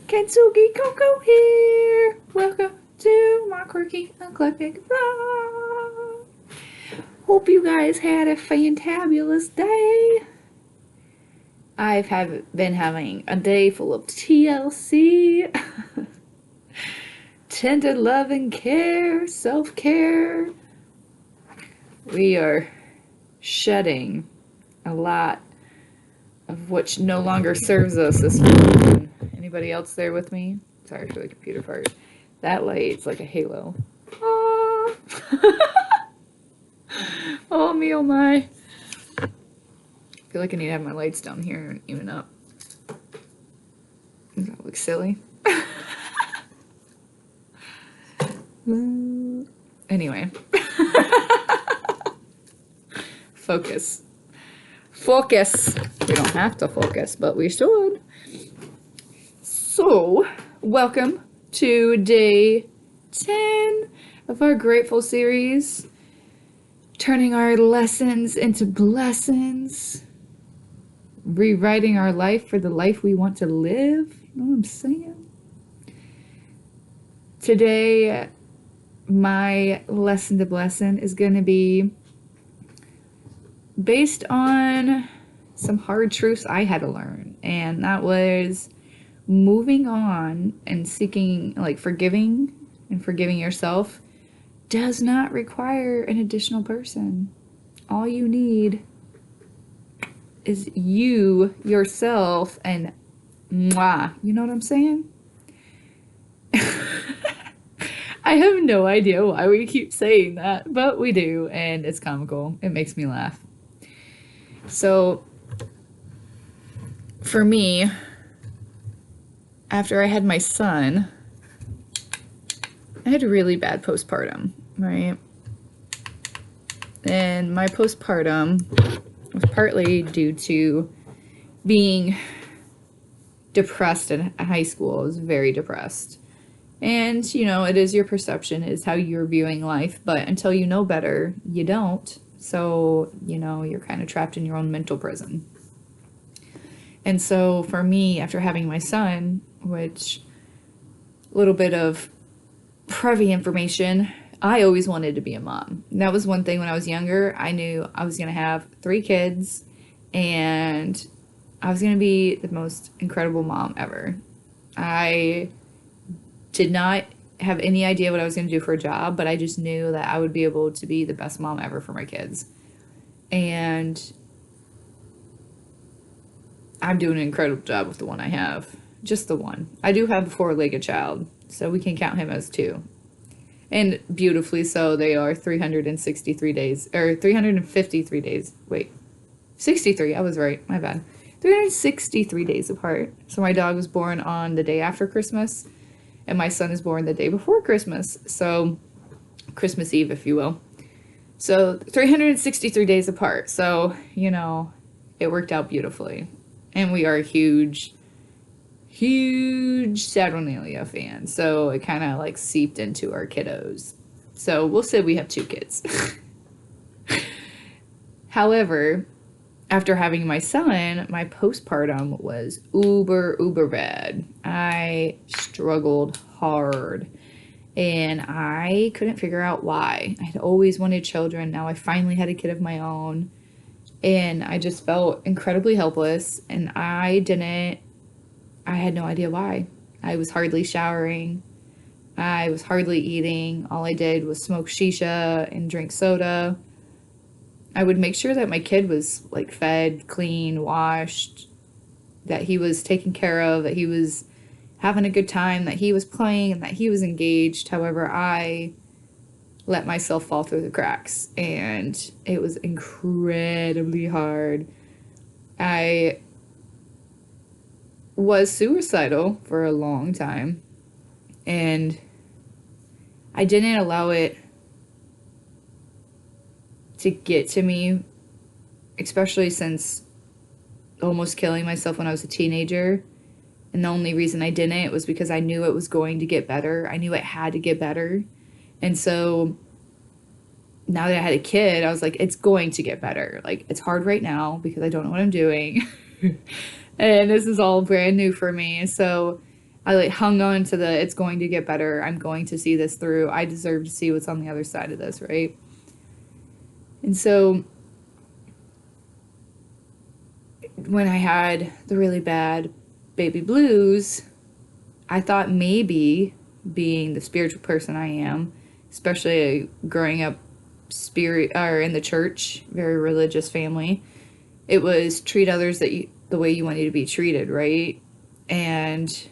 Kintsugi Koko here! Welcome to my quirky, eclectic vlog. Hope you guys had a fantabulous day. Been having a day full of TLC, tender love and care, self-care. We are shedding a lot of which no longer serves us this week. Anybody else there with me? Sorry for the computer part. That light's like a halo. Oh, oh me, oh my. I feel like I need to have my lights down here and even up. Does that look silly? Anyway. Focus. Focus. We don't have to focus, but we should. So, welcome to day 10 of our Greatfull series. Turning our lessons into blessings. Rewriting our life for the life we want to live. You know what I'm saying? Today, my lesson to blessing is going to be based on some hard truths I had to learn. And that was moving on and seeking, like, forgiving yourself does not require an additional person. All you need is you, yourself, and mwah. You know what I'm saying? I have no idea why we keep saying that, but we do, and it's comical. It makes me laugh. So, for me, after I had my son, I had a really bad postpartum, right? And my postpartum was partly due to being depressed in high school. I was very depressed. And, you know, it is your perception, is how you're viewing life, but until you know better, you don't. So, you know, you're kind of trapped in your own mental prison. And so for me, after having my son, which a little bit of privy information, I always wanted to be a mom. And that was one thing when I was younger. I knew I was going to have 3 kids and I was going to be the most incredible mom ever. I did not have any idea what I was going to do for a job, but I just knew that I would be able to be the best mom ever for my kids. And I'm doing an incredible job with the one I have. Just the one. I do have a 4-legged child, so we can count him as 2. And beautifully so, they are 363 days, or 353 days. Wait, 63, I was right, my bad. 363 days apart. So my dog was born on the day after Christmas, and my son is born the day before Christmas. So, Christmas Eve, if you will. So, 363 days apart. So, you know, it worked out beautifully. And we are huge Saturnalia fans. So, it kind of like seeped into our kiddos. So, we'll say we have 2 kids. However, after having my son, my postpartum was uber bad. I struggled hard and I couldn't figure out why. I had always wanted children. Now I finally had a kid of my own and I just felt incredibly helpless and I had no idea why. I was hardly showering. I was hardly eating. All I did was smoke shisha and drink soda. I would make sure that my kid was like fed, clean, washed, that he was taken care of, that he was having a good time, that he was playing, and that he was engaged. However, I let myself fall through the cracks, and it was incredibly hard. I was suicidal for a long time, and I didn't allow it to get to me, especially since almost killing myself when I was a teenager. And the only reason I didn't was because I knew it was going to get better. I knew it had to get better. And so now that I had a kid, I was like, it's going to get better. Like, it's hard right now because I don't know what I'm doing. And this is all brand new for me. So I like hung on to the it's going to get better. I'm going to see this through. I deserve to see what's on the other side of this, right? And so when I had the really bad baby blues, I thought maybe being the spiritual person I am, especially growing up spirit or in the church, very religious family, it was treat others the way you wanted to be treated, right? And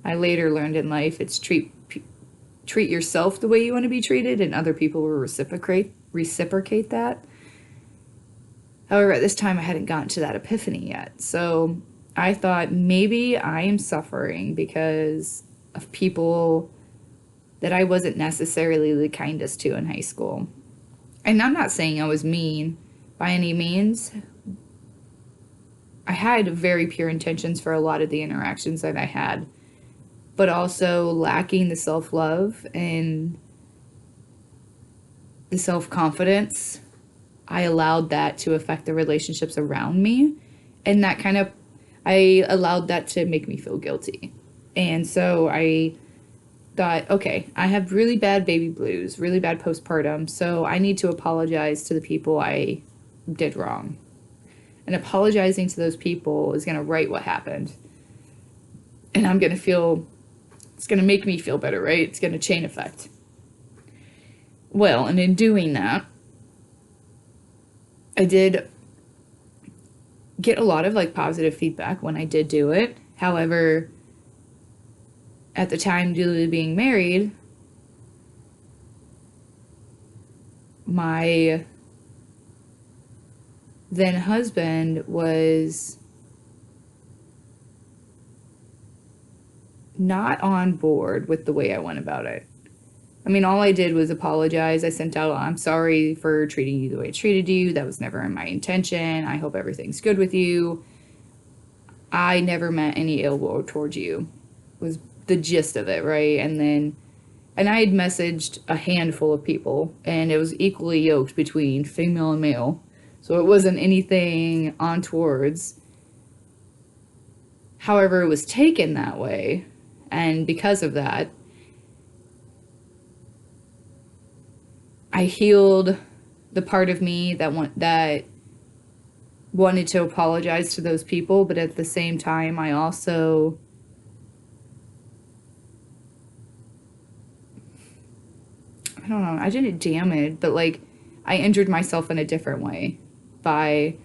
I later learned in life it's treat yourself the way you want to be treated, and other people will reciprocate that. However, at this time, I hadn't gotten to that epiphany yet. So I thought maybe I am suffering because of people that I wasn't necessarily the kindest to in high school. And I'm not saying I was mean by any means. I had very pure intentions for a lot of the interactions that I had, but also lacking the self-love and the self-confidence. I allowed that to affect the relationships around me, and I allowed that to make me feel guilty. And so I thought, okay, I have really bad baby blues, really bad postpartum, so I need to apologize to the people I did wrong. And apologizing to those people is going to right what happened. And it's going to make me feel better, right? It's going to chain effect. Well, and in doing that, I did get a lot of like positive feedback when I did do it. However, at the time, due to being married, my then husband was not on board with the way I went about it. I mean, all I did was apologize. I sent out, I'm sorry for treating you the way I treated you. That was never my intention. I hope everything's good with you. I never meant any ill will towards you, was the gist of it, right? And I had messaged a handful of people, and it was equally yoked between female and male. So it wasn't anything untowards. However, it was taken that way. And because of that, I healed the part of me that wanted to apologize to those people, but at the same time, I also I don't know, I didn't damage, but like I injured myself in a different way by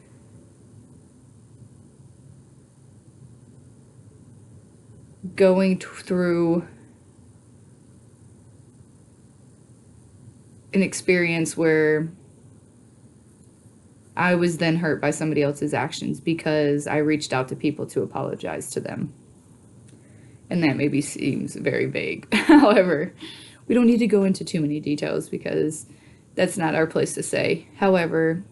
going through an experience where I was then hurt by somebody else's actions because I reached out to people to apologize to them. And that maybe seems very vague. However, we don't need to go into too many details because that's not our place to say. However,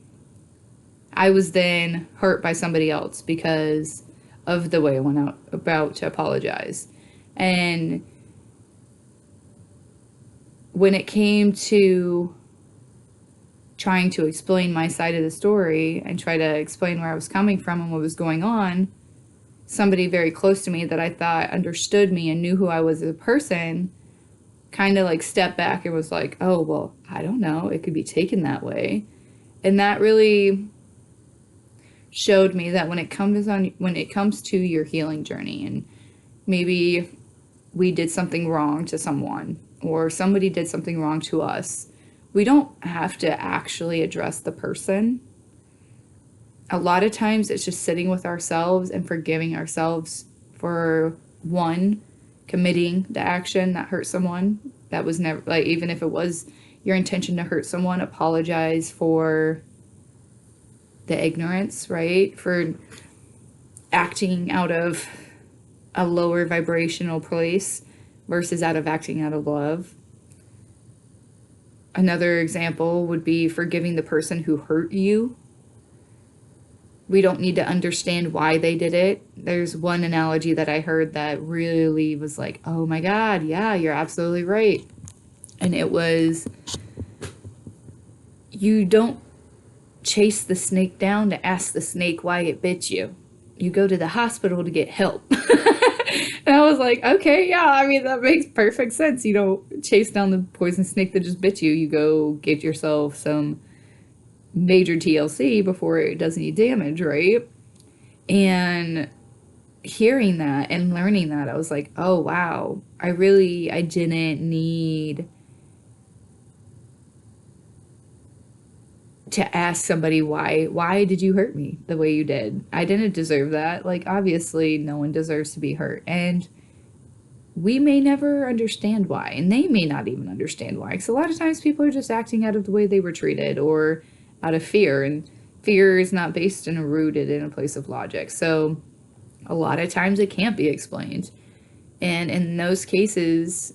I was then hurt by somebody else because of the way I went about to apologize. And when it came to trying to explain my side of the story and try to explain where I was coming from and what was going on, somebody very close to me that I thought understood me and knew who I was as a person kind of like stepped back and was like, oh, well, I don't know. It could be taken that way. And that really showed me that when it comes to your healing journey, and maybe we did something wrong to someone or somebody did something wrong to us, we don't have to actually address the person. A lot of times it's just sitting with ourselves and forgiving ourselves for one, committing the action that hurt someone. That was never, like, even if it was your intention to hurt someone, apologize for the ignorance, right? For acting out of a lower vibrational place versus acting out of love. Another example would be forgiving the person who hurt you. We don't need to understand why they did it. There's one analogy that I heard that really was like, oh my God, yeah, you're absolutely right. And it was, you don't chase the snake down to ask the snake why it bit you. you go to the hospital to get help. And I was like, okay, yeah, I mean, that makes perfect sense. You don't chase down the poison snake that just bit you. You go get yourself some major TLC before it does any damage, right? And hearing that and learning that, I was like, oh, wow, I didn't need to ask somebody why did you hurt me the way you did. I didn't deserve that. Like, obviously no one deserves to be hurt, and we may never understand why, and they may not even understand why, because a lot of times people are just acting out of the way they were treated or out of fear, and fear is not based and rooted in a place of logic. So a lot of times it can't be explained, and in those cases,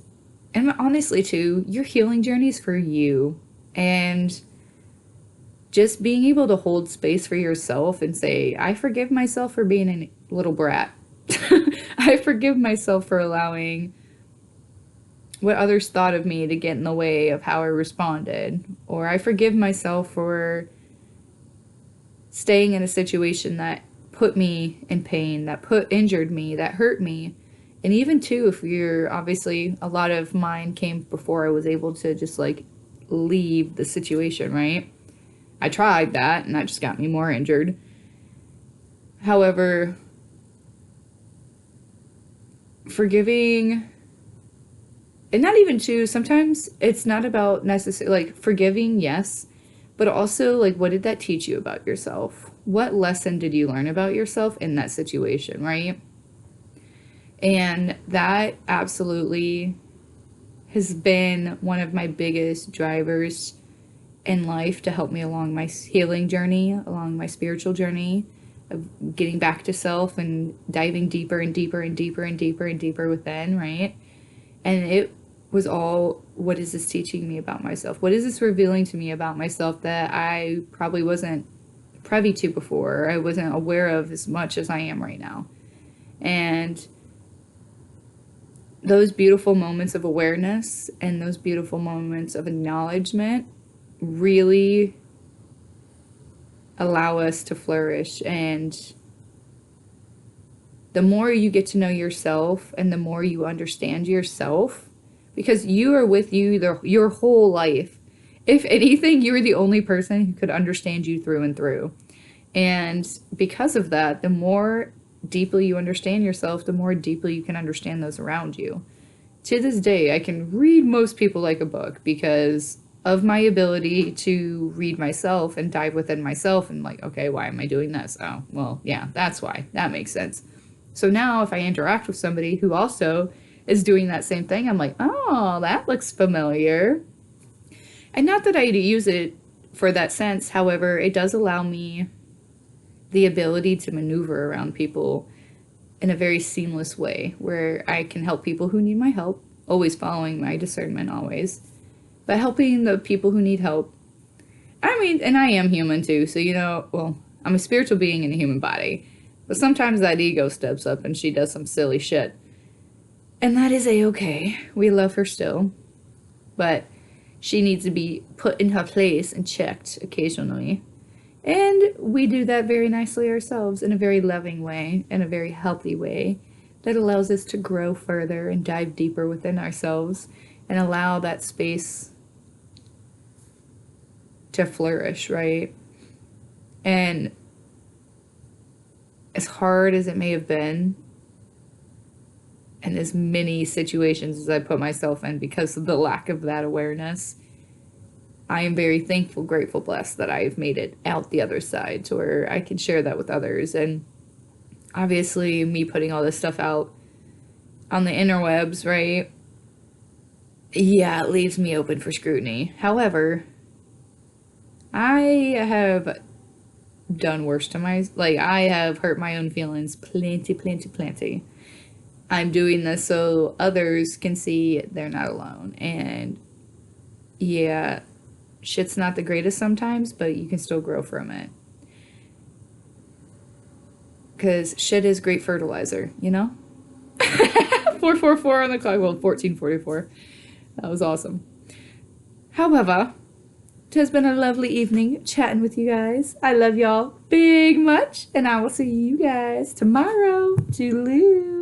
and honestly too, your healing journey is for you. And just being able to hold space for yourself and say, I forgive myself for being a little brat. I forgive myself for allowing what others thought of me to get in the way of how I responded. Or I forgive myself for staying in a situation that put me in pain, that injured me, that hurt me. And even too, if you're obviously, a lot of mine came before I was able to just like leave the situation, right? I tried that, and that just got me more injured. However, forgiving, and not even too, sometimes it's not about necessarily, like, forgiving, yes, but also, like, what did that teach you about yourself? What lesson did you learn about yourself in that situation, right? And that absolutely has been one of my biggest drivers in life to help me along my healing journey, along my spiritual journey of getting back to self and diving deeper and deeper and deeper and deeper and deeper within, right? And it was all, what is this teaching me about myself? What is this revealing to me about myself that I probably wasn't privy to before, or I wasn't aware of as much as I am right now? And those beautiful moments of awareness and those beautiful moments of acknowledgement really allow us to flourish. And the more you get to know yourself and the more you understand yourself, because you are with you your whole life. If anything, you are the only person who could understand you through and through. And because of that, the more deeply you understand yourself, the more deeply you can understand those around you. To this day, I can read most people like a book because of my ability to read myself and dive within myself and like, okay, why am I doing this? Oh, well, yeah, that's why. That makes sense. So now if I interact with somebody who also is doing that same thing, I'm like, oh, that looks familiar. And not that I use it for that sense. However, it does allow me the ability to maneuver around people in a very seamless way where I can help people who need my help, always following my discernment always. But helping the people who need help. I mean, and I am human too, so well, I'm a spiritual being in a human body. But sometimes that ego steps up and she does some silly shit. And that is a-okay. We love her still. But she needs to be put in her place and checked occasionally. And we do that very nicely ourselves in a very loving way, in a very healthy way that allows us to grow further and dive deeper within ourselves and allow that space to flourish, right? And as hard as it may have been, and as many situations as I put myself in because of the lack of that awareness, I am very thankful, grateful, blessed that I've made it out the other side to where I can share that with others. And obviously me putting all this stuff out on the interwebs, right? Yeah, it leaves me open for scrutiny. However, I have done worse to I have hurt my own feelings plenty. I'm doing this so others can see they're not alone. And yeah, shit's not the greatest sometimes, but you can still grow from it. Because shit is great fertilizer, 444 on the clock. Well, 1444. That was awesome. However, It has been a lovely evening chatting with you guys. I love y'all big much, and I will see you guys tomorrow. Toodaloo.